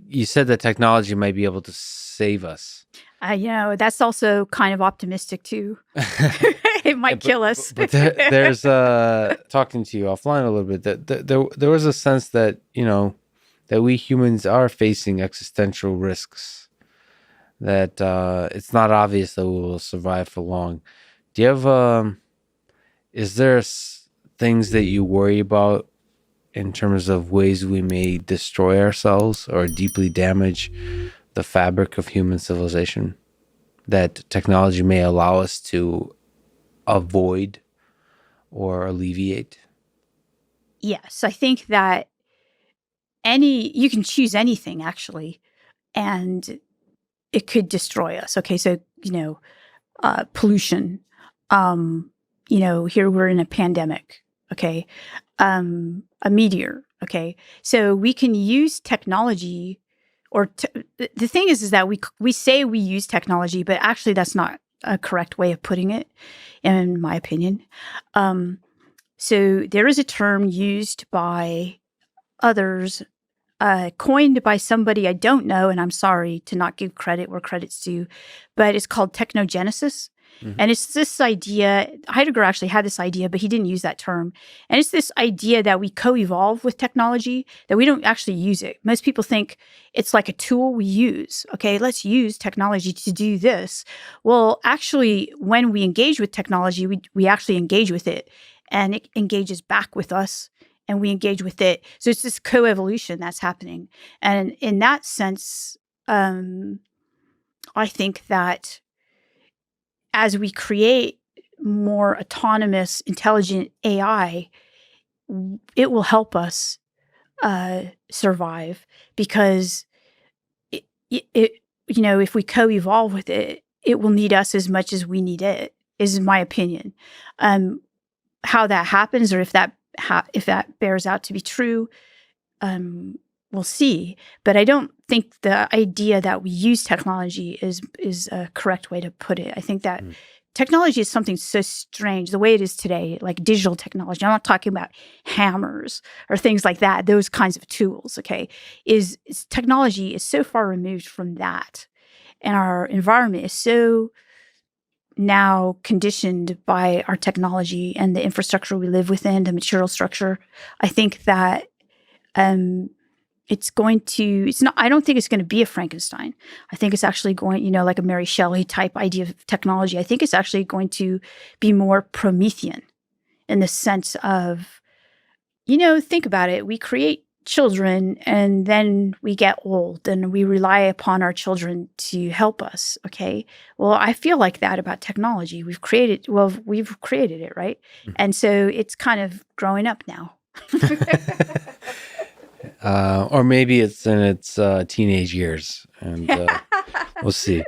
you said that technology might be able to save us. That's also kind of optimistic too. It might kill us. But there's talking to you offline a little bit, that there was a sense that, that we humans are facing existential risks, that it's not obvious that we will survive for long. Do you have is there things that you worry about in terms of ways we may destroy ourselves or deeply damage the fabric of human civilization that technology may allow us to avoid or alleviate? Yes, I think that you can choose anything actually, and it could destroy us. Okay, so pollution. Here we're in a pandemic. Okay, a meteor. Okay, so we can use technology, or the thing is that we say we use technology, but actually that's not a correct way of putting it, in my opinion. So there is a term used by others, coined by somebody I don't know, and I'm sorry to not give credit where credit's due, but it's called technogenesis. Mm-hmm. And it's this idea, Heidegger actually had this idea, but he didn't use that term. And it's this idea that we co-evolve with technology, that we don't actually use it. Most people think it's like a tool we use. Okay, let's use technology to do this. Well, actually, when we engage with technology, we actually engage with it, and it engages back with us, and we engage with it. So it's this co-evolution that's happening. And in that sense, I think that as we create more autonomous, intelligent AI, it will help us survive, because if we co-evolve with it, it will need us as much as we need it, is my opinion. How that happens, or if that bears out to be true, we'll see. But I don't think the idea that we use technology is a correct way to put it. I think that technology is something so strange, the way it is today, like digital technology. I'm not talking about hammers or things like that, those kinds of tools, okay? Technology is so far removed from that. And our environment is so now conditioned by our technology and the infrastructure we live within, the material structure. I think that I don't think it's going to be a Frankenstein. I think it's actually going, like a Mary Shelley type idea of technology. I think it's actually going to be more Promethean, in the sense of, think about it. We create children, and then we get old, and we rely upon our children to help us. Okay. Well, I feel like that about technology. We've created it, right? Mm-hmm. And so it's kind of growing up now. Or maybe it's in its teenage years, and we'll see.